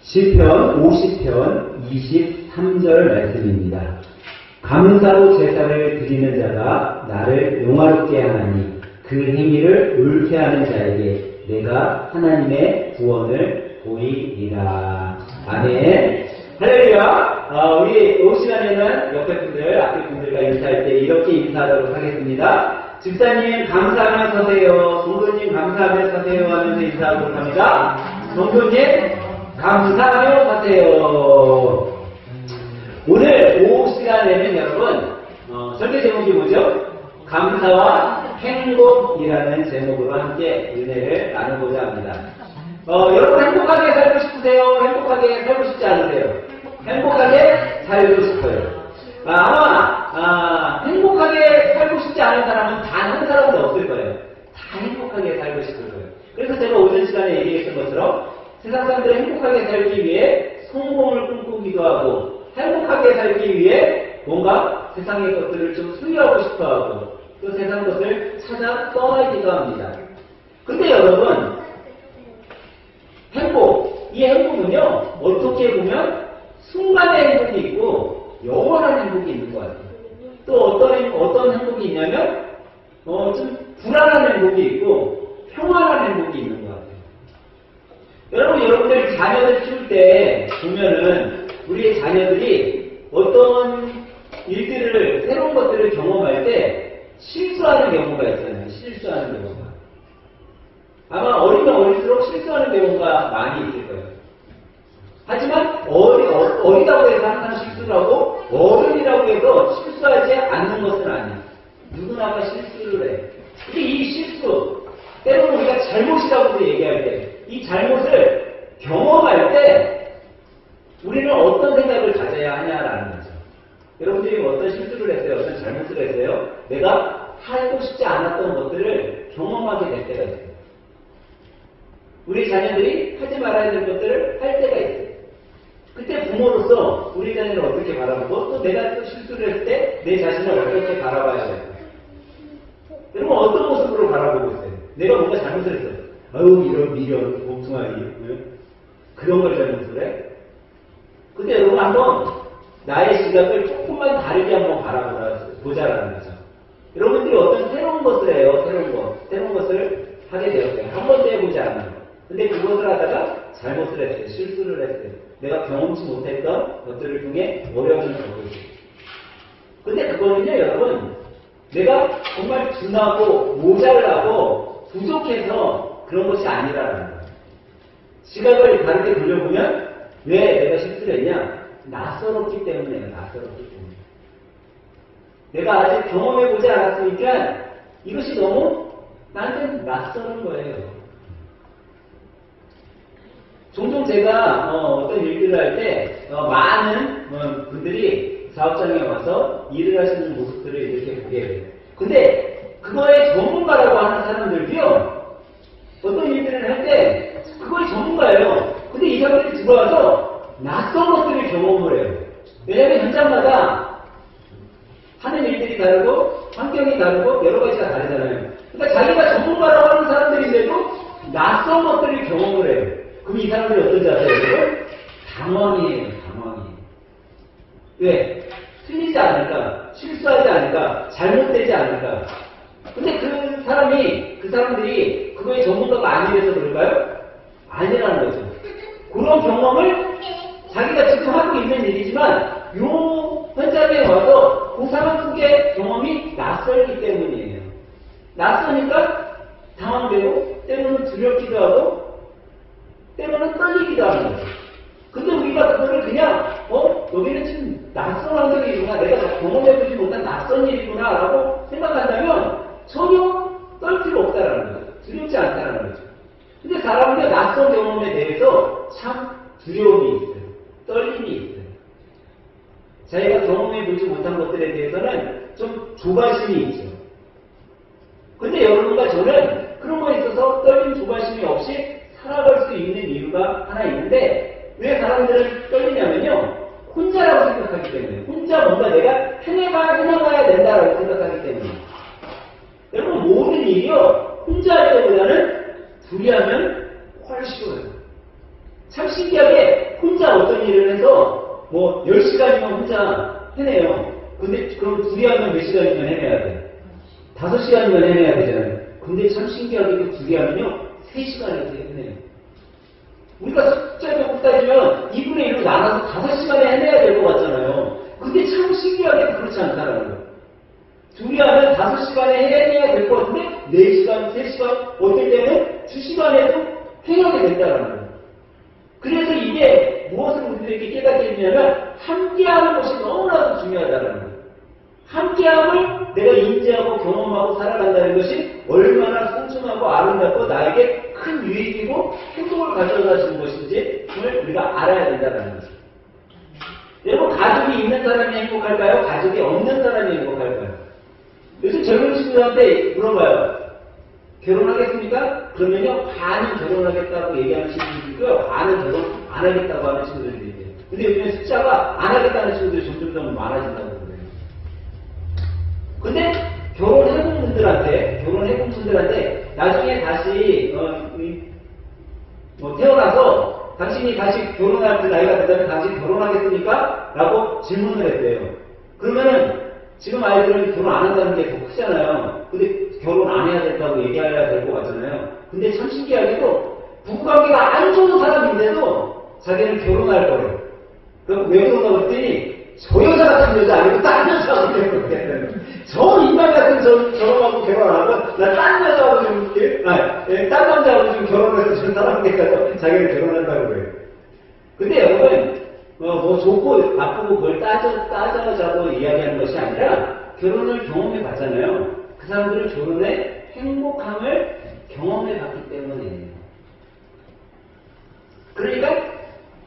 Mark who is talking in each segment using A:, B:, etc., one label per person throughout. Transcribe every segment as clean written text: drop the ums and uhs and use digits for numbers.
A: 시편 50편 23절 말씀입니다. 감사로 제사를 드리는 자가 나를 용화롭게 하나니 그 행위를 옳게 하는 자에게 내가 하나님의 구원을 보이리라. 아멘. 할렐루야. 우리 오후 시간에는 옆에 분들, 앞에 분들과 인사할 때 이렇게 인사하도록 하겠습니다. 집사님 감사하며 서세요. 성도님 감사하며 서세요 하면서 인사하도록 합니다. 성도님 감사하며 서세요. 오늘 오후 시간에는 여러분 설교 제목이 뭐죠? 감사와 행복이라는 제목으로 함께 은혜를 나누고자 합니다. 여러분 행복하게 살고 싶으세요? 행복하게 살고 싶지 않으세요? 행복하게 살고 싶어요. 아마 행복하게 살고 싶지 않은 사람은 단 한 사람도 없을 거예요. 다 행복하게 살고 싶을 거예요. 그래서 제가 오전 시간에 얘기했던 것처럼 세상 사람들은 행복하게 살기 위해 성공을 꿈꾸기도 하고 행복하게 살기 위해 뭔가 세상의 것들을 좀 소유하고 싶어하고 또 세상 것을 찾아 떠나기도 합니다. 근데 여러분 이 행복은요 어떻게 보면 순간의 행복이 있고 영원한 행복이 있는 것 같아요. 또 어떤 행복이 있냐면 좀 불안한 행복이 있고 평안한 행복이 있는 것 같아요. 여러분들 자녀들 키울 때 보면은 우리의 자녀들이 어떤 일들을 새로운 것들을 경험할 때 실수하는 경우가 있잖아요. 실수하는 경우가. 아마 어리면 어릴수록 실수하는 경우가 많이 있을 거예요. 하지만 어리다고 해서 항상 실수를 하고 어른이라고 해서 실수하지 않는 것은 아니에요. 누구나가 실수를 해. 근데 이 실수, 때로는 우리가 잘못이라고도 얘기할 때, 이 잘못을 경험할 때 우리는 어떤 생각을 가져야 하냐라는 거죠. 여러분들이 어떤 실수를 했어요? 어떤 잘못을 했어요? 내가 하고 싶지 않았던 것들을 경험하게 될 때가 있어요. 우리 자녀들이 하지 말아야 될 것들을 할 때가 있어요. 그때 부모로서 우리 자녀를 어떻게 바라보고 또 내가 또 실수를 했을 때 내 자신을 어떻게 바라봐야 될까? 여러분 어떤 모습으로 바라보고 있어요? 내가 뭔가 잘못을 했어요. 아유 이런 미련, 복숭아리 그런 걸 잘못을 해? 근데 여러분 한번 나의 시각을 조금만 다르게 한번 바라보자라는 거죠. 여러분들이 어떤 새로운 것을 해요. 새로운 것을 하게 되었어요. 한 번도 해보지 않아요. 근데 그것을 하다가 잘못을 했어요. 실수를 했어요. 내가 경험치 못했던 것들을 통해 어려움을 겪고 있어요. 근데 그거는요 여러분 내가 정말 둔하고 모자라고 부족해서 그런 것이 아니라는 거예요. 시각을 다르게 돌려보면 왜 내가 실수를 했냐? 낯설었기 때문이에요. 낯설었기 때문에. 내가 아직 경험해보지 않았으니까 이것이 너무 나한테 낯설은 거예요. 종종 제가 어떤 일들을 할 때 많은 분들이 사업장에 와서 일을 하시는 모습들을 이렇게 보게 돼요. 근데 그거의 전문가라고 하는 사람들도요 어떤 일들을 할 때 그거의 전문가예요. 근데 이 사람들이 들어와서 낯선 것들을 경험을 해요. 왜냐하면 현장마다 하는 일들이 다르고 환경이 다르고 여러 가지가 다르잖아요. 그러니까 자기가 전문가라고 하는 사람들인데도 낯선 것들을 경험을 해요. 그럼 이 사람들이 어떤지 아세요? 당황이에요. 왜? 틀리지 않을까? 실수하지 않을까? 잘못되지 않을까? 근데 그 사람들이 그거의 전문가가 아니라서 그럴까요? 아니라는 거죠. 그런 경험을 자기가 지금 하고 있는 일이지만 요 현장에 와서 그 사람 속의 경험이 낯설기 때문이에요. 낯서니까 당황되고 때로는 두렵기도 하고 때로는 떨리기도 하는 거죠. 근데 우리가 그거를 그냥 여기는 지금 낯선 환경이구나, 내가 경험해보지 못한 낯선 일이구나 라고 생각한다면 전혀 떨 필요 없다라는 거죠. 두렵지 않다라는 거죠. 근데 사람들의 낯선 경험에 대해서 참 두려움이 있어요. 떨림이 있어요. 자기가 경험해보지 못한 것들에 대해서는 좀 조바심이 있죠. 근데 여러분과 저는 그런 거에 있어서 떨림, 조바심이 없이 살아갈 수 있는 이유가 하나 있는데 왜 사람들은 떨리냐면요 혼자라고 생각하기 때문에 혼자 뭔가 내가 해내봐야 된다라고 생각하기 때문에 여러분 모든 일이요 혼자 할 때보다는 둘이 하면 훨씬 쉬워요. 참 신기하게 혼자 어떤 일을 해서 뭐 10시간이면 혼자 해내요. 근데 그럼 둘이 하면 몇 시간이면 해내야 돼? 5시간이면 해내야 되잖아요. 근데 참 신기하게 둘이 하면요 3시간에 해내요. 우리가 숫자적으로 따지면 2분의 1로 나눠서 5시간에 해내야 될 것 같잖아요. 근데 참 신기하게 그렇지 않다라는 거예요. 둘이 하면 5시간에 해내야 될 것 같은데 4시간, 3시간, 어떨 때는 2시간에도 해내게 된다는 거예요. 그래서 이게 무엇을 우리들에게 깨닫게 되냐면 함께하는 것이 너무나도 중요하다는 거예요. 함께함을 내가 인지하고 경험하고 살아간다는 것이 얼마나 소중하고 아름답고 나에게 큰 유익이고 행복을 가져다 주는 것인지를 우리가 알아야 된다는 거죠. 여러분, 가족이 있는 사람이 행복할까요? 가족이 없는 사람이 행복할까요? 요즘 젊은 친구들한테 물어봐요. 결혼하겠습니까? 그러면요, 반은 결혼하겠다고 얘기하는 친구들이 있고요, 반은 결혼 안 하겠다고 하는 친구들이 있대요. 근데 요즘에 숫자가 안 하겠다는 친구들이 점점 더 많아진다고 그래요. 근데 결혼해본 분들한테 나중에 다시 태어나서 당신이 다시 결혼할 그 나이가 되면 당신이 결혼하겠습니까? 라고 질문을 했대요. 그러면은 지금 아이들은 결혼 안 한다는 게 더 크잖아요. 근데 결혼 안 해야 된다고 얘기해야 될 것 같잖아요. 근데 참 신기하게도 부부관계가 안 좋은 사람인데도 자기는 결혼할 거예요. 그럼 왜 그런가 그랬더니 저 여자 같은 여자 아니고 딴 여자하고 결혼해요. 저 인간 같은 저놈하고 결혼하고 나 딴 여자하고 딴 남자하고 좀 결혼해서 지금 사람이니까 자기는 결혼한다고 그래요. 근데 여러분 뭐 좋고 나쁘고 그걸 따져자고 이야기하는 것이 아니라 결혼을 경험해 봤잖아요. 그 사람들은 결혼의 행복함을 경험해 봤기 때문이에요. 그러니까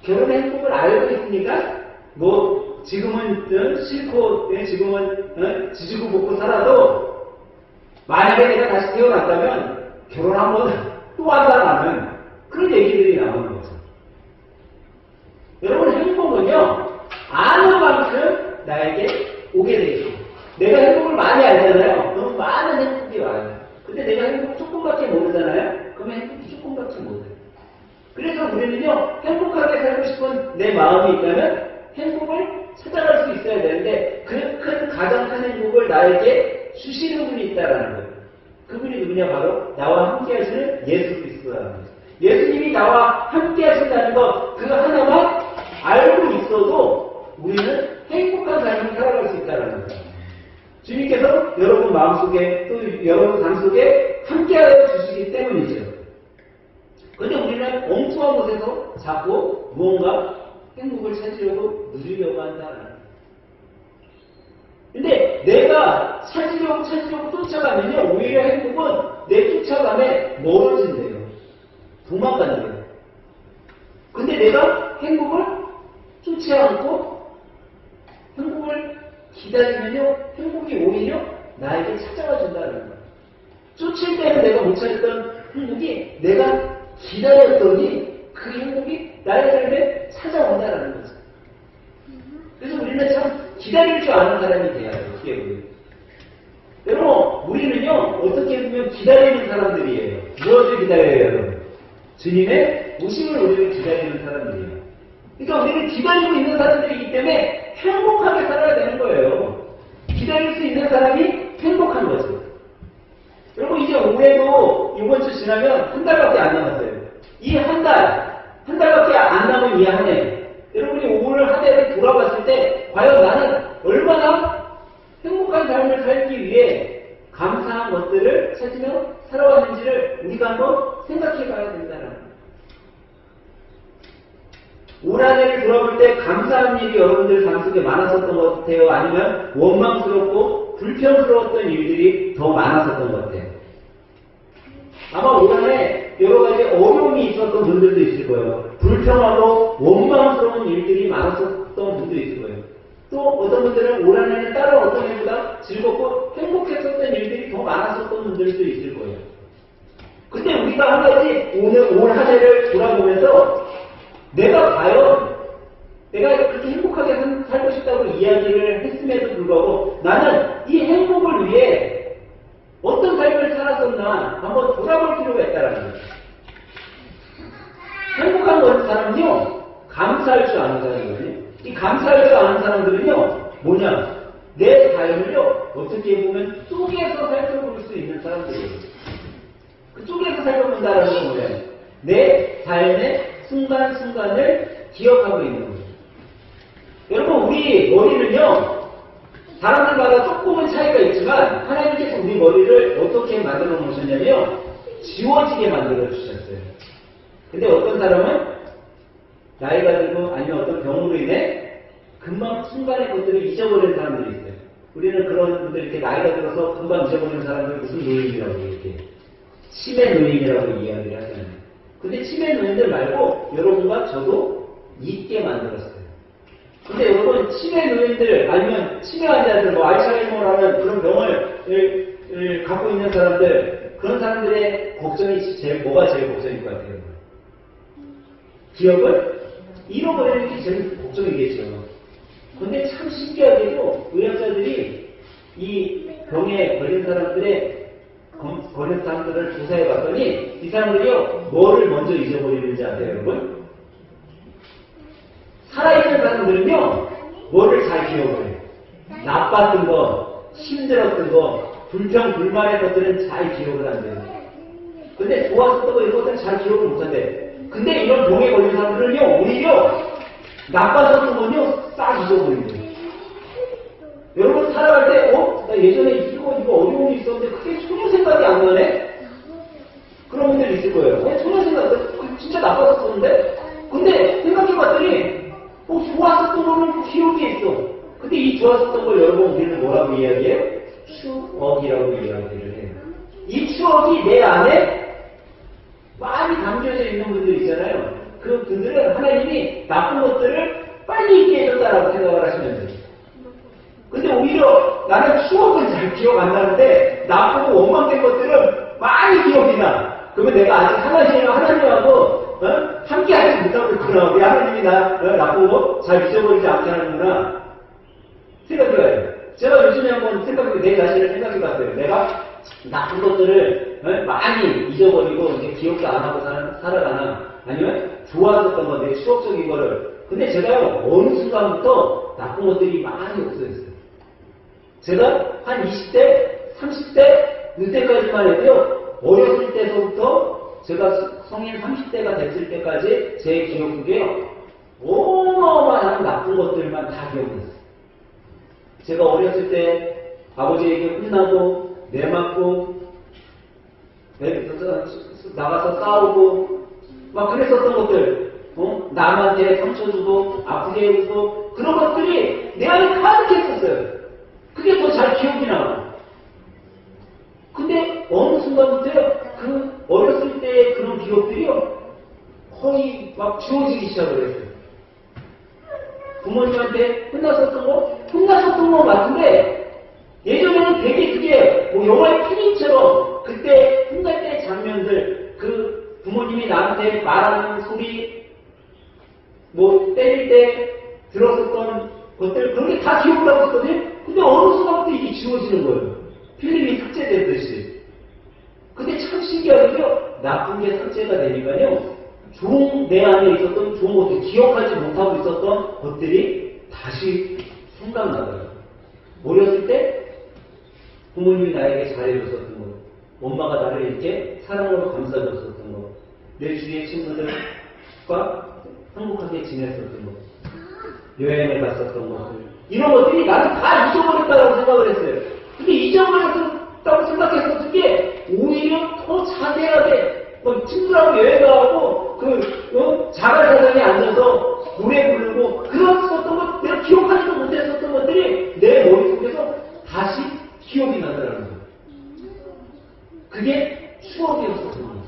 A: 결혼의 행복을 알고 있으니까 뭐 지금은 싫고 지금은 지지고 볶고 살아도 만약에 내가 다시 태어났다면 결혼 한번 또 한다는 그런 얘기들이 나오는 거죠. 여러분, 행복은요 아는 만큼 나에게 오게 돼 있어요. 내가 행복을 많이 알잖아요. 그럼 많은 행복이 와요. 근데 내가 행복 조금밖에 모르잖아요. 그러면 행복이 조금밖에 못해요. 그래서 우리는요 행복하게 살고 싶은 내 마음이 있다면 행복을 찾아갈 수 있어야 되는데 그 큰 가장 큰 행복을 나에게 주시는 분이 있다라는 거예요. 그분이 누구냐? 바로 나와 함께 하시는 예수 그리스도라는 거예요. 예수님이 나와 함께 하신다는 것 그 하나만 알고 있어도 우리는 행복한 삶을 살아갈 수 있다는 거예요. 주님께서 여러분 마음속에 또 여러분 삶 속에 함께하여 주시기 때문이죠. 그런데 우리는 엉뚱한 곳에서 자꾸 무언가 행복을 찾으려고 누리려고 한다는 거예요. 근데 내가 찾으려고 쫓아가면요 오히려 행복은 내 쫓아감에 멀어진대요. 도망간대요. 근데 내가 행복을 쫓지 않고 행복을 기다리면요 행복이 오히려 나에게 찾아와 준다는 거예요. 쫓을 때는 내가 못 찾았던 행복이 내가 기다렸더니 그 행복이 나의 삶에 찾아온다는 거죠. 그래서 우리는 참 기다릴 줄 아는 사람이 돼야 돼요. 어떻게 보면. 여러분, 우리는요 어떻게 보면 기다리는 사람들이에요. 무엇을 기다려요, 여러분? 주님의 오심을 우리는 기다리는 사람들이에요. 그러니까 우리는 기다리고 있는 사람들이기 때문에 행복하게 살아야 되는 거예요. 기다릴 수 있는 사람이 행복한 거죠. 여러분, 이제 올해도 이번 주 지나면 한 달밖에 안 남았어요. 이 한 달밖에 안 남은 이 한 해. 여러분이 오늘 한 해를 돌아봤을 때 과연 나는 얼마나 행복한 삶을 살기 위해 감사한 것들을 찾으며 살아왔는지를 우리가 한번 생각해 봐야 된다는 거예요. 올 한 해를 돌아볼 때 감사한 일이 여러분들 삶 속에 많았었던 것 같아요? 아니면 원망스럽고 불평스러웠던 일들이 더 많았었던 것 같아요? 아마 올 한 해 여러 가지 어려움이 있었던 분들도 있을 거예요. 불평하고 원망스러운 일들이 많았었던 분도 있을 거예요. 또 어떤 분들은 올 한 해는 다른 어떤 해보다 즐겁고 행복했었던 일들이 더 많았었던 분들도 있을 거예요. 근데 우리가 한 가지 오늘 올 한 해를 돌아보면서 내가 과연 내가 그렇게 행복하게 살고 싶다고 이야기를 했음에도 불구하고 나는 이 행복을 위해 어떤 삶을 살았었나 한번 돌아볼 필요가 있다는 거예요. 행복한 사람은요 감사할 줄 아는 사람이거든요. 이 감사할 줄 아는 사람들은요, 뭐냐? 내 삶을요, 어떻게 보면 속에서 살펴볼 수 있는 사람들이에요. 그 속에서 살펴본다는 건 뭐예요? 내 삶의 순간순간을 기억하고 있는 거예요. 여러분, 우리 머리는요, 사람들마다 조금은 차이가 있지만, 하나님께서 우리 머리를 어떻게 만들어 놓으셨냐면, 지워지게 만들어 주셨어요. 근데 어떤 사람은 나이가 들고 아니면 어떤 병으로 인해 금방 순간의 것들을 잊어버리는 사람들이 있어요. 우리는 그런 분들 이렇게 나이가 들어서 금방 잊어버리는 사람들 무슨 노인이라고 이렇게 치매 노인이라고 이야기를 하잖아요. 근데 치매 노인들 말고 여러분과 저도 잊게 만들었어요. 근데 여러분 치매 노인들 아니면 치매 환자들 뭐 알츠하이머라는 그런 병을 갖고 있는 사람들 그런 사람들의 걱정이 뭐가 제일 걱정일 것 같아요? 기억을 잃어버리는 게 제일 걱정이겠죠. 근데 참 신기하게도 의학자들이 이 병에 걸린 사람들을 조사해 봤더니 이 사람들이요 뭐를 먼저 잊어버리는지 아세요, 여러분? 살아있는 사람들은요 뭐를 잘 기억을 해요. 나빴던 거, 힘들었던 거, 불평불만의 것들은 잘 기억을 한대요. 근데 좋았었던 거 이런 것들은 잘 기억을 못한대. 근데 이런 병에 걸린 사람들은요 오히려 나빴었던 건요 싹 잊어버린대요. 여러분 살아갈 때 나 예전에 이거 어려움이 있었는데 그게 전혀 생각이 안 나네? 그런 분들이 있을 거예요. 전혀 생각 진짜 나빴었는데 근데 생각해봤더니 좋았었던 거는 기억이 있어. 근데 이 좋았었던 걸 여러분 우리는 뭐라고 이야기해요? 추억이라고 이야기를 해요. 이 추억이 내 안에 많이 담겨져 있는 분들 있잖아요. 그 분들은 하나님이 나쁜 것들을 빨리 잊게 해줬다라고 생각을 하시면 돼요. 근데 오히려 나는 추억은 잘 기억 안 나는데 나쁘고 원망된 것들은 많이 기억이 나. 그러면 내가 아직 하나님하고 함께 하지 못하고 있구나. 우리 하나님이 나쁘고 잘 잊어버리지 않게 하는구나. 생각해봐요. 제가 요즘에 한번 내 자신을 생각해봤어요. 내가 나쁜 것들을 많이 잊어버리고 이제 기억도 안 하고 살아가나 아니면 좋았었던 거, 내 추억적인 거를. 근데 제가요 어느 순간부터 나쁜 것들이 많이 없어졌어요. 제가 한 20대, 30대 이때까지만 해도요 어렸을 때서부터 제가 성인 30대가 됐을 때까지 제 기억 속에요 어마어마한 나쁜 것들만 다 기억났어요. 제가 어렸을 때 아버지에게 혼나고 내맞고 나가서 싸우고 막 그랬었던 것들 남한테 상처 주고 아프게 해주고 그런 것들이 내 안에 가득했었어요. 그게 더 잘 기억이 나요. 근데 어느 순간부터요 그 어렸을 때의 그런 기억들이요 거의 막 지워지기 시작을 했어요. 부모님한테 혼났었던 거 같은데 예전에는 되게 그게 영화의 필름처럼 그때 혼날 때 장면들 그 부모님이 나한테 말하는 소리 때릴 때 들었었던 것들 그런 게 다 기억을 하고 있거든요. 근데 어느 순간부터 이게 지워지는 거예요. 필름이 삭제되듯이. 근데 참 신기하게요 나쁜 게 삭제가 되니까요 내 안에 있었던 좋은 것들 기억하지 못하고 있었던 것들이 다시 생각나더라고요. 어렸을 때 부모님이 나에게 잘해줬었던 것, 엄마가 나를 이렇게 사랑으로 감싸줬었던 것, 내 주위의 친구들과 행복하게 지냈었던 것, 여행을 갔었던 것들, 이런 것들이 나는 다 잊어버렸다고 생각을 했어요. 근데 잊어버렸다고 생각했었던 게 오히려 더 자세하게 친구라고 여행 가고 자갈사장에 앉아서 노래 부르고 그랬었던 것, 내가 기억하지도 못했었던 것들이 내 머릿속에서 다시 기억이 나더라는 거예요. 그게 추억이었었던 거예요.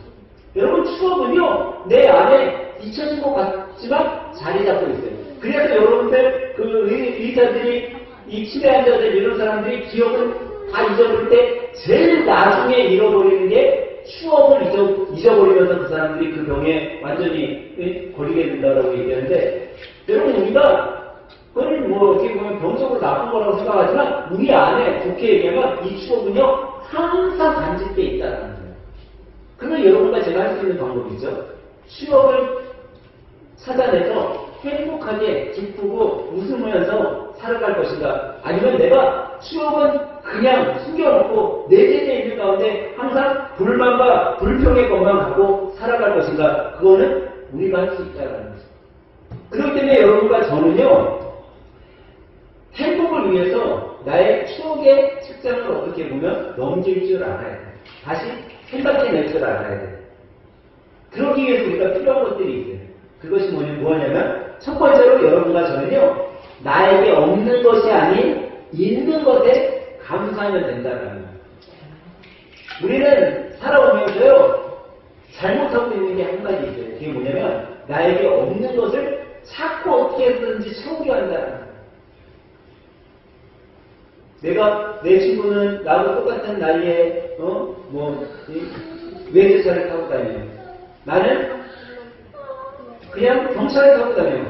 A: 여러분 추억은요 내 안에 잊혀진 것 같지만 자리 잡고 있어요. 그래서 여러분들 의사들이 이 치매 환자들 이런 사람들이 기억을 다 잊어버릴 때 제일 나중에 잃어버리는 게 추억을 잊어버리면서 그 사람들이 그 병에 완전히 걸리게 된다고 얘기하는데 여러분 우리가 그걸 어떻게 보면 병적으로 나쁜 거라고 생각하지만 우리 안에 좋게 얘기하면 이 추억은요 항상 간직돼 있다는 거예요. 그러면 여러분과 제가 할 수 있는 방법이죠. 추억을 찾아내서 행복하게 기쁘고 웃으면서 살아갈 것인가? 아니면 내가 추억은 그냥 숨겨놓고 내 제자에 있는 가운데 항상 불만과 불평의 것만 갖고 살아갈 것인가? 그거는 우리가 할 수 있다는 거죠. 그렇기 때문에 여러분과 저는요, 행복을 위해서 나의 추억의 책장을 어떻게 보면 넘길 줄 알아야 돼. 다시 생각해낼 줄 알아야 돼. 그러기 위해서 우리가 필요한 것들이 있어요. 그것이 뭐냐면 첫 번째로 여러분과 저는요, 나에게 없는 것이 아닌 있는 것에 감사하면 된다는 거예요. 우리는 살아오면서요, 잘못하고 있는 게 한 가지 있어요. 그게 뭐냐면 나에게 없는 것을 찾고 어떻게 해서든지 채우려 한다는 거예요. 내 친구는 나하고 똑같은 나이에 외제차를 타고 다녀요. 나는 그냥 경차를 타고 다녀요.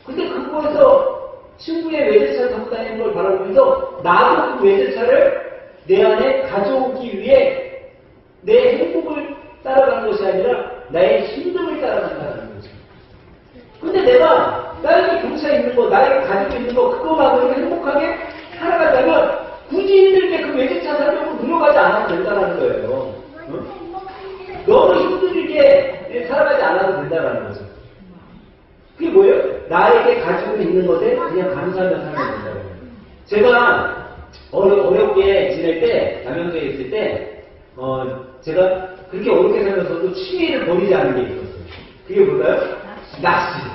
A: 근데 그거에서 친구의 외제차를 타고 다니는 걸 바라보면서 나도 그 외제차를 내 안에 가져오기 위해 내 행복을 따라가는 것이 아니라 나의 힘듦을 따라간다는 거죠. 근데 내가 나에게 경차에 있는 거, 나에게 가지고 있는 거, 그거만으로 행복하게 살아가자면 굳이 힘들게 그 외제차 살려고 노력하지 않아도 된다는 거예요. 응? 너무 힘들게 살아가지 않아도 된다는 거죠. 그게 뭐예요? 나에게 가지고 있는 것에 그냥 감사하며 살면 된다는 거예요. 제가 어렵게 지낼 때, 남양주에 있을 때, 제가 그렇게 어렵게 살면서도 취미를 버리지 않은 게 있었어요. 그게 뭘까요? 낚시예요.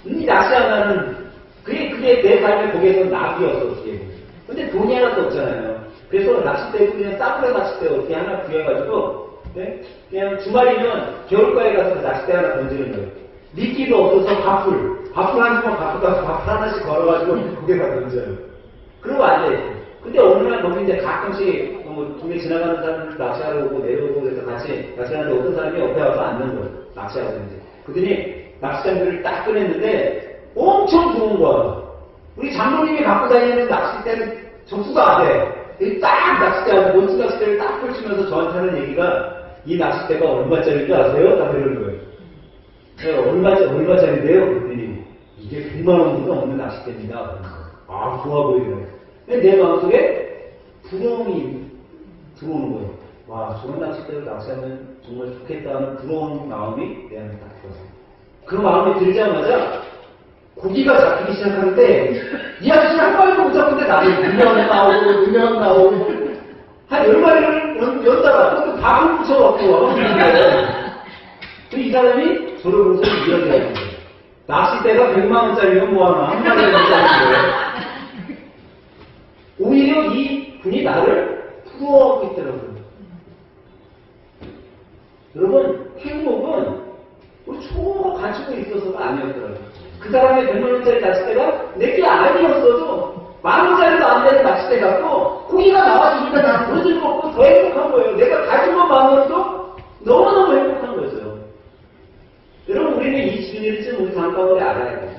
A: 이 낚시 하나는 그게 내 삶의 거기에서 낙이었어, 어떻게. 근데 돈이 하나도 없잖아요. 그래서 낚싯대 그냥 싸구려 낚싯대 어떻게 하나 구해가지고, 네? 그냥 주말이면 겨울가에 가서 낚싯대 하나 던지는 거예요. 미끼도 없어서 밥풀 한 주먹 갖고 가서 밥풀 하나씩 걸어가지고 거기에다 던져요. 그러고 앉아있어요. 근데 어느 날 거기인데 가끔씩 동네 지나가는 사람들 낚시하러 오고 내려오고 그래서 같이 낚시하는데 어떤 사람이 옆에 와서 앉는 거예요. 낚시하고 있는데. 그러더니 낚시장들을 딱 꺼냈는데 엄청 좋은 거야. 우리 장로님이 갖고 다니는 낚싯대는 접수가 안 돼. 딱 낚싯대하고 멋진 낚싯대를 딱 펼치면서 저한테 하는 얘기가 이 낚싯대가 얼마짜리인지 아세요? 딱 이러는 거예요. 얼마짜리인데요? 그랬더니 이게 100만 원도 넘는 낚싯대입니다. 아, 좋아 보이더라고요. 근데 내 마음속에 부러움이 들어오는 거예요. 와, 저런 낚싯대로 낚시하면 정말 좋겠다 하는 부러운 마음이 내 안에 딱 들어서요. 그 마음이 들자마자 고기가 잡히기 시작하는데 이 아저씨 한 마리도 못 잡는데 나는 누명 나오고 한 10마리를 연다가 또 밥을 붙여갖고 이 사람이 저를 보면서 이야기하는 거예요. 낚싯대가 100만 원짜리면 뭐하나 한 마리에 원짜리인데 오히려 이 분이 나를 부러워하고 있더라고요. 여러분, 행복은 우리 초가 가지고 있어서가 아니었더라고요. 그 사람의 100만 원짜리 낚싯대가 내게 아니었어도 10,000원짜리도 안 되는 낚싯대 갖고 고기가 나와주니까 난 더 즐겁고 더 행복한 거예요. 내가 가진 것만으로도 너무너무 행복한 거죠. 여러분, 우리는 이 진리를 좀 우리 삶 가운데 알아야 돼요.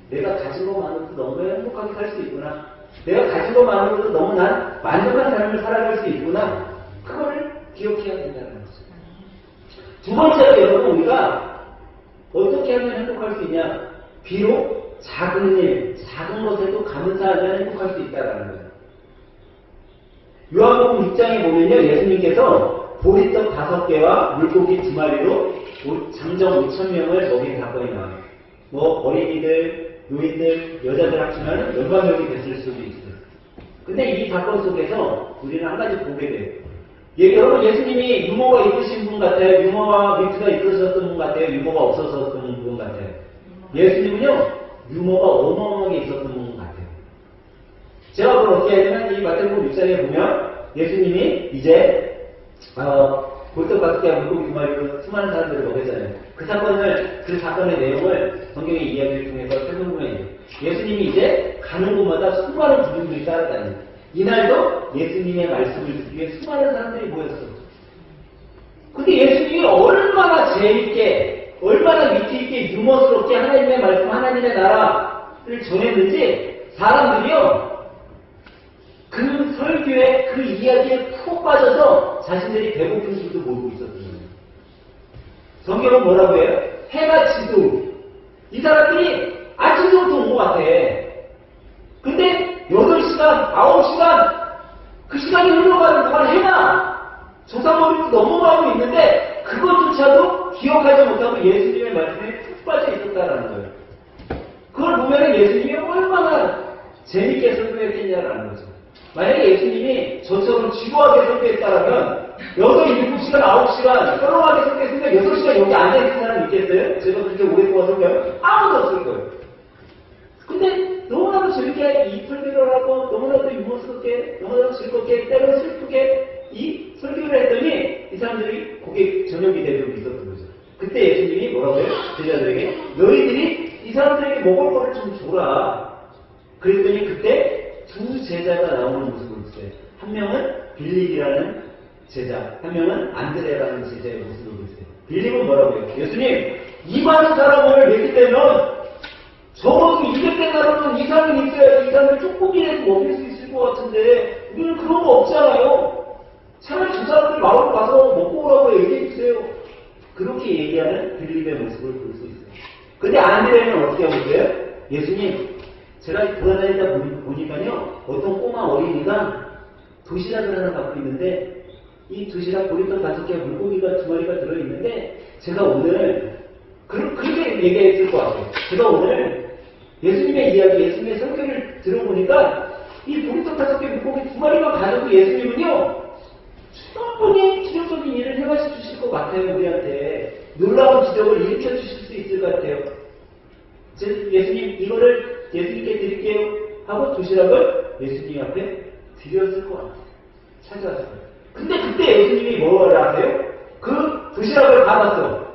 A: 내가 가진 것만으로도 너무 행복하게 살 수 있구나. 내가 가진 것만으로도 너무 난 만족한 삶을 살아갈 수 있구나. 그걸 기억해야 된다는 거죠. 두 번째로 여러분, 우리가 어떻게 하면 행복할 수 있냐? 비록 작은 일, 작은 것에도 감사하면 행복할 수 있다는 거예요. 요한복음 6장에 보면요, 예수님께서 보리떡 5개와 물고기 2마리로 장정 5,000명을 먹인 사건이 나와요. 어린이들, 노인들, 여자들 합치면 10,000명이 됐을 수도 있어요. 근데 이 사건 속에서 우리는 한 가지 보게 돼요. 여러분, 예수님이 유머가 있으신 분 같아요? 유머와 멘트가 있으셨던 분 같아요? 유머가 없었던 분 같아요? 예수님은요, 유머가 어마어마하게 있었던 분 같아요. 제가 그걸 어떻게 하냐면, 이 마태복음 6장에 보면, 예수님이 이제, 보리떡 5개와 물고기 2마리로 수많은 사람들을 먹였잖아요. 그 사건의 내용을 성경의 이야기를 통해서 설명해요. 예수님이 이제 가는 곳마다 수많은 군중들이 따라다녀요. 이날도 예수님의 말씀을 듣기 위해 수많은 사람들이 모였어요. 근데 예수님이 얼마나 재밌게, 얼마나 위트있게, 유머스럽게 하나님의 말씀, 하나님의 나라를 전했는지 사람들이요, 그 설교에, 그 이야기에 푹 빠져서 자신들이 배고픈 줄도 모르고 있었거든요. 성경은 뭐라고 해요? 해가 지도. 이 가지고 예수님의 말씀에 푹 빠져 있었다라는 거예요. 그걸 보면 예수님이 얼마나 재밌게 설교했겠냐라는 거죠. 만약에 예수님이 저처럼 지루하게 설교했다라면 6, 7시간, 9시간 썰렁하게 설교했으면 6시간 여기 앉아있는 사람 있겠어요? 제가 그렇게 오랫동안 설교하면 아무도 없을 거예요. 근데 너무나도 재밌게 이 설교를 하고 너무나도 유머스럽게 너무나도 즐겁게 때로는 슬프게 이 설교를 했더니 이 사람들이 거기에 저녁이 되도록 있었던 거죠. 그때 예수님이 뭐라고 해요? 제자들에게 너희들이 이 사람들에게 먹을 거를 좀 줘라. 그랬더니 그때 두 제자가 나오는 모습을 보세요. 한 명은 빌립이라는 제자, 한 명은 안드레라는 제자의 모습을 보세요. 빌립은 뭐라고 해요? 예수님, 이 많은 사람을 맺기 때문에 적어도 200대 나라는 이상은 있어야 이 사람을 조금이라도 먹일 수 있을 것 같은데 우리는 그런 거 없잖아요. 차라리 저 사람들 마을 가서 먹고 오라고 얘기해 주세요. 그렇게 얘기하는 빌립의 모습을 볼 수 있어요. 근데 안드레는 어떻게 하고 있어요? 예수님, 제가 돌아다니다 보니까요, 어떤 꼬마 어린이가 도시락을 하나 갖고 있는데 이 도시락 보리떡 5개, 물고기가 2마리가 들어있는데 제가 오늘 그렇게 얘기했을 것 같아요. 제가 오늘 예수님의 이야기, 예수님의 설교를 들어보니까 이 보리떡 5개, 물고기 2마리만 가져도 예수님은요 충분히 기적적인 일을 해가시 주실 것 같아요. 우리한테 놀라운 기적을 일으켜 주실 수 있을 것 같아요. 예수님 이거를 예수님께 드릴게요 하고 도시락을 예수님 앞에 드렸을 것 같아요. 찾아왔어요. 근데 그때 예수님이 뭐라 하세요? 그 도시락을 받았어.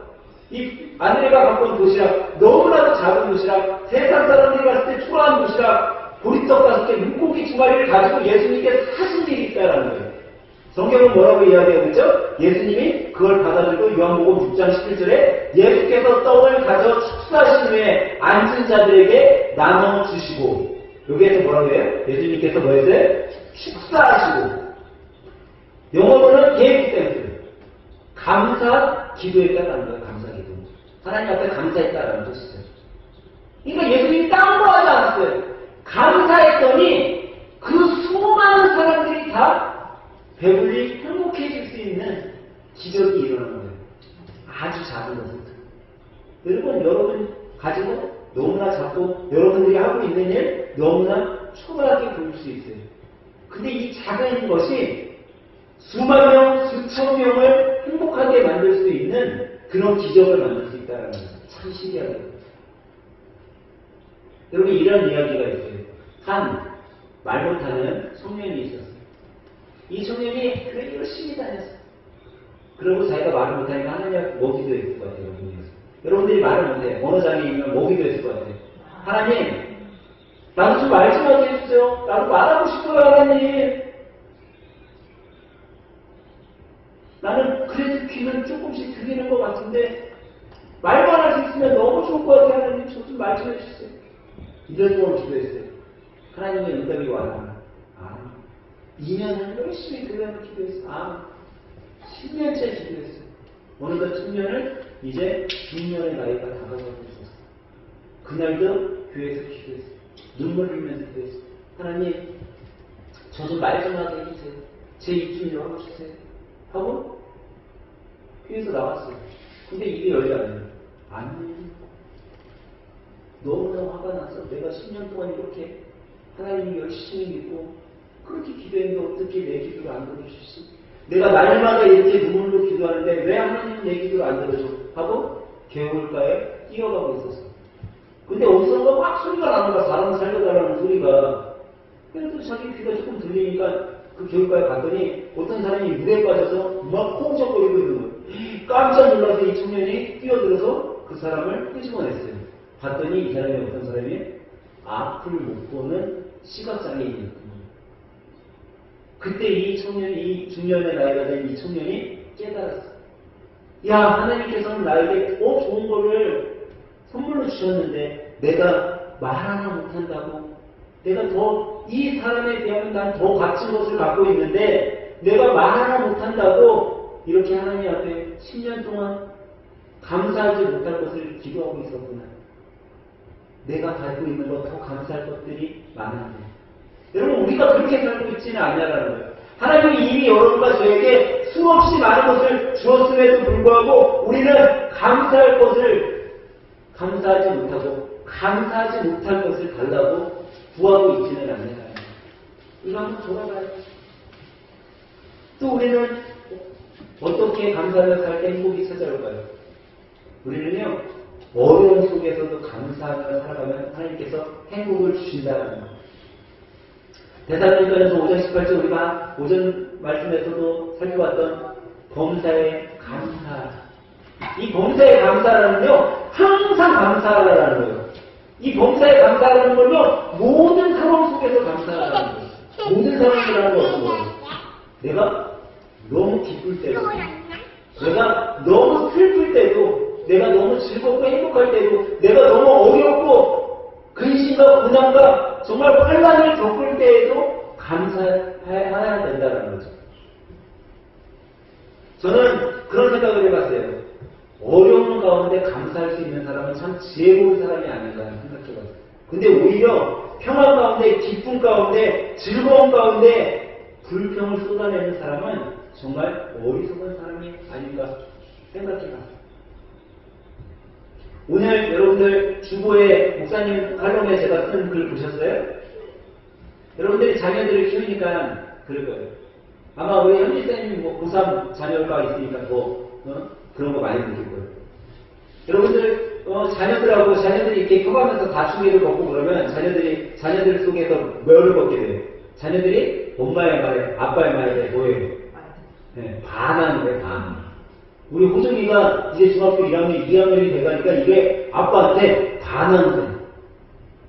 A: 이 안드레가 갖고 온 도시락, 너무나도 작은 도시락, 세상 사람들이 봤을 때 초라한 도시락, 보리떡 5개, 물고기 2마리를 가지고 예수님께 사신 일이 있다라는 거예요. 성경은 뭐라고 이야기하고 있죠? 예수님이 그걸 받아들고 요한복음 6장 11절에 예수께서 떡을 가져 축사하신 후에 앉은 자들에게 나눠주시고, 여기에서 뭐라고 해요? 예수님께서 뭐 했어요? 축사하시고, 영어로는 gave thanks, 감사 기도했다라는 거예요. 감사 기도. 하나님 앞에 감사했다라는 뜻이죠. 그러니까 예수님이 딴 거 하지 않았어요. 감사했더니 그 수많은 사람들이 다 배불리 행복해질 수 있는 기적이 일어나는 거예요. 아주 작은 것부터. 여러분 가지고 너무나 작고 여러분들이 하고 있는 일 너무나 초라하게 보일 수 있어요. 근데 이 작은 것이 수만 명, 수천 명을 행복하게 만들 수 있는 그런 기적을 만들 수 있다는 거예요. 참 신기하게. 여러분 이런 이야기가 있어요. 한 말 못하는 청년이 있었어요. 이 청년이 그래 열심히 다녔어요. 그리고 자기가 말을 못하니까 하나님 먹이도 했을 것 같아요. 여러분들이 말을 못해. 어느 장애인이면 먹이도 했을 것 같아요. 하나님, 나도 좀 말 좀 하게 해주세요. 나도 말하고 싶어요, 하나님. 나는 그래도 귀는 조금씩 들리는 것 같은데 말만 할 수 있으면 너무 좋을 것 같아요. 하나님, 저 좀 말 좀 해주세요. 이런 동안 기도했어요. 하나님의 응답이 와라. 2년을 열심히 교회를 기도했어요. 10년째 기도했어요. 어느덧 청년을 이제 중년의 나이가 다가가고 있었어요. 그날도 교회에서 기도했어요. 눈물 흘리면서 기도했어요. 하나님, 저 좀 말 좀 하게 해주세요. 제 입 좀 열어주세요. 하고 교회에서 나왔어요. 근데 입이 열지 않아요. 아니, 너무나 화가 나서 내가 10년 동안 이렇게 하나님을 열심히 믿고 그렇게 기도했는데 어떻게 내 기도를 안 들어주시지? 내가 날마다 이렇게 눈물로 기도하는데 왜 하나님은 내 기도를 안 들어줘? 하고 개울가에 뛰어가고 있었어. 근데 어디선가 막 소리가 나는 거야. 사람 살려달라는 소리가. 그래도 자기 귀가 조금 들리니까 그 개울가에 갔더니 어떤 사람이 물에 빠져서 막 콩적거리고 있는 거예요. 깜짝 놀라서 이 청년이 뛰어들어서 그 사람을 끄집어냈어요. 봤더니 이 사람이 어떤 사람이 앞을 못 보는 시각장애인이었거든요. 그때 이 청년이, 이 중년의 나이가 된 이 청년이 깨달았어요. 야, 하나님께서는 나에게 좋은 거를 선물로 주셨는데 내가 말 하나 못한다고, 내가 이 사람에 비하면 난 더 값진 것을 갖고 있는데 내가 말 하나 못한다고 이렇게 하나님 앞에 10년 동안 감사하지 못할 것을 기도하고 있었구나. 내가 가지고 있는 것 더 감사할 것들이 많은데. 여러분, 우리가 그렇게 살고 있지는 않냐라는 거예요. 하나님이 이미 여러분과 저에게 수없이 많은 것을 주었음에도 불구하고 우리는 감사할 것을 감사하지 못하고 감사하지 못할 것을 달라고 구하고 있지는 않는 사람. 이거 한번 돌아봐요. 또 우리는 어떻게 감사하며 살 때 행복이 찾아올까요? 우리는요, 어려움 속에서도 감사하며 살아가면 하나님께서 행복을 주신다는 거예요. 데살로니가전서 5장 18절 우리가 오전 말씀에서도 살펴봤던 범사의 감사. 이 범사의 감사라는요, 항상 감사하라는 거예요. 이 범사의 감사라는 건요, 모든 상황 속에서 감사하라는 거예요. 모든 상황이라는 건 어떤 거예요? 내가 너무 기쁠 때도, 내가 너무 슬플 때도, 내가 너무 즐겁고 행복할 때도, 내가 너무 어렵고 근심과 고난과 정말 환난을 겪을 때에도 감사해야 된다는 거죠. 저는 그런 생각을 해봤어요. 어려운 가운데 감사할 수 있는 사람은 참 지혜로운 사람이 아닌가 생각해봤어요. 근데 오히려 평안 가운데, 기쁨 가운데, 즐거움 가운데 불평을 쏟아내는 사람은 정말 어리석은 사람이 아닌가 생각해봤어요. 오늘 여러분들 주보에 목사님 칼럼에 제가 쓴 글 보셨어요? 여러분들이 자녀들을 키우니까 그럴 거예요. 아마 우리 현지쌤이 뭐 고3 자녀가 있으니까 더 그런 거 많이 느낄 거예요. 여러분들 자녀들하고 자녀들이 이렇게 커가면서 다툼을 겪고 그러면 자녀들 속에서 뭐를 겪게 돼요? 자녀들이 엄마의 말에 아빠의 말에 뭐예요? 네, 반하는 거예요. 반. 우리 호정이가 이제 중학교 1학년, 2학년이 돼가니까 이게 아빠한테 반하는 거예요.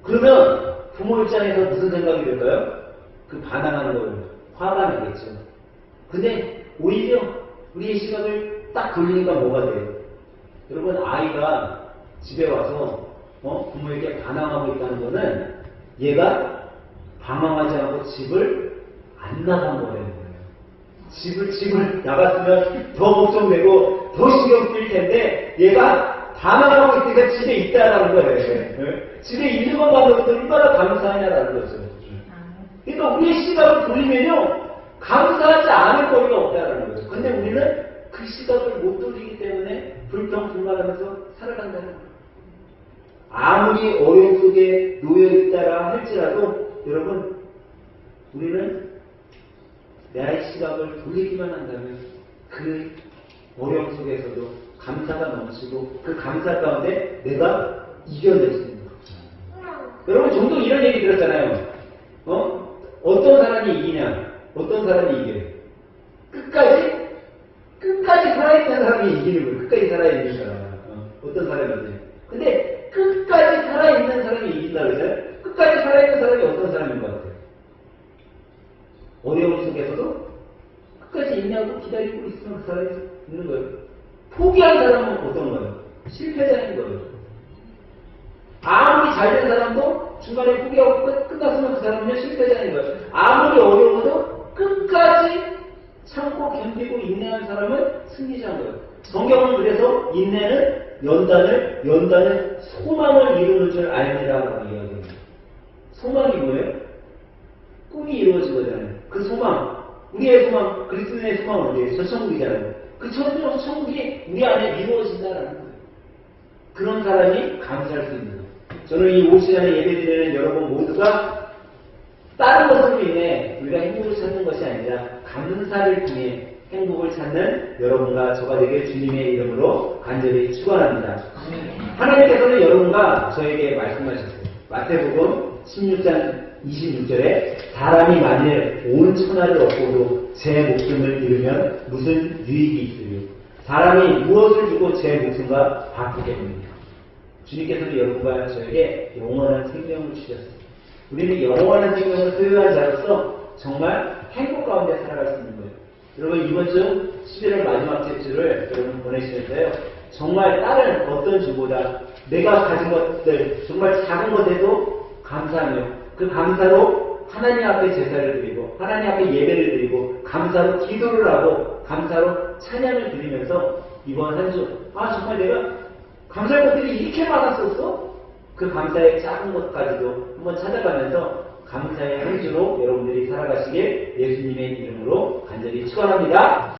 A: 그러면 부모 입장에서 무슨 생각이 들까요? 그 반항하는 걸 화가 나겠죠. 근데 오히려 우리의 시각을 딱 돌리니까 뭐가 돼요? 여러분, 아이가 집에 와서 부모에게 반항하고 있다는 거는 얘가 방황하지 않고 집을 안 나간 거라는 거예요. 집을 나갔으면 더 걱정되고 더 신경 쓰일 텐데 얘가 반항하고 있으니까 집에 있다라는 거예요. 네? 집에 있는 것만으로도 얼마나 감사하냐라는 거죠. 그러니까 우리의 시각을 돌리면요, 감사하지 않을 거리가 없다라는 거죠. 근데 우리는 그 시각을 못 돌리기 때문에 불평불만하면서 살아간다는 거예요. 아무리 어려움 속에 놓여 있다라 할지라도 여러분, 우리는 나의 시각을 돌리기만 한다면 그 어려움 속에서도 감사가 넘치고 그 감사 가운데 내가 이겨낼 수 있는 거예요. 여러분, 종종 이런 얘기 들었잖아요. 어떤 사람이 이기냐? 어떤 사람이 이겨요? 끝까지 살아있는 사람이 이기는 거예요. 끝까지 살아있는 사람. 어떤 사람이 이겨요? 근데 끝까지 살아있는 사람이 이긴다 그러잖아요. 끝까지 살아있는 사람이 어떤 사람인 것 같아요? 어려움 속에서도 끝까지 있냐고 기다리고 있으면 그 사람이 있는 거예요. 포기한 사람은 어떤 거예요? 실패자인 거예요. 아무리 잘된 사람도 중간에 포기하고 끝났으면 그 사람은 실패자인 거예요. 아무리 어려워도 끝까지 참고 견디고 인내한 사람은 승리자인 거예요. 성경은 그래서 인내는 연단은 소망을 이루는 줄 알리라고 이야기합니다. 소망이 뭐예요? 꿈이 이루어진 거잖아요. 그 소망, 우리의 소망, 그리스도의 소망은 어디예요? 저 천국이잖아요. 그 천국이 우리 안에 이루어진다는 거예요. 그런 사람이 감사할 수 있는 거예요. 저는 이 올 시간에 예배드리는 여러분 모두가 다른 것으로 인해 우리가 행복을 찾는 것이 아니라 감사를 통해 행복을 찾는 여러분과 저가 되길 주님의 이름으로 간절히 축원합니다. 하나님께서는 여러분과 저에게 말씀하셨어요. 마태복음 16장 26절에 사람이 만일 온 천하를 얻고도 제 목숨을 잃으면 무슨 유익이 있으리요? 사람이 무엇을 주고 제 목숨과 바꾸겠느냐? 주님께서는 여러분과 저에게 영원한 생명을 주셨습니다. 우리는 영원한 생명을 소유한 자로서 정말 행복 가운데 살아갈 수 있는 거예요. 여러분, 이번 주 11월 마지막 주를 여러분 보내시면서요, 정말 다른 어떤 주보다 내가 가진 것들, 정말 작은 것에도 감사하며 그 감사로 하나님 앞에 제사를 드리고 하나님 앞에 예배를 드리고 감사로 기도를 하고 감사로 찬양을 드리면서 이번 한 주 정말 내가 감사할 것들이 이렇게 많았었어? 그 감사의 작은 것까지도 한번 찾아가면서 감사의 한 주로 여러분들이 살아가시길 예수님의 이름으로 간절히 축원합니다.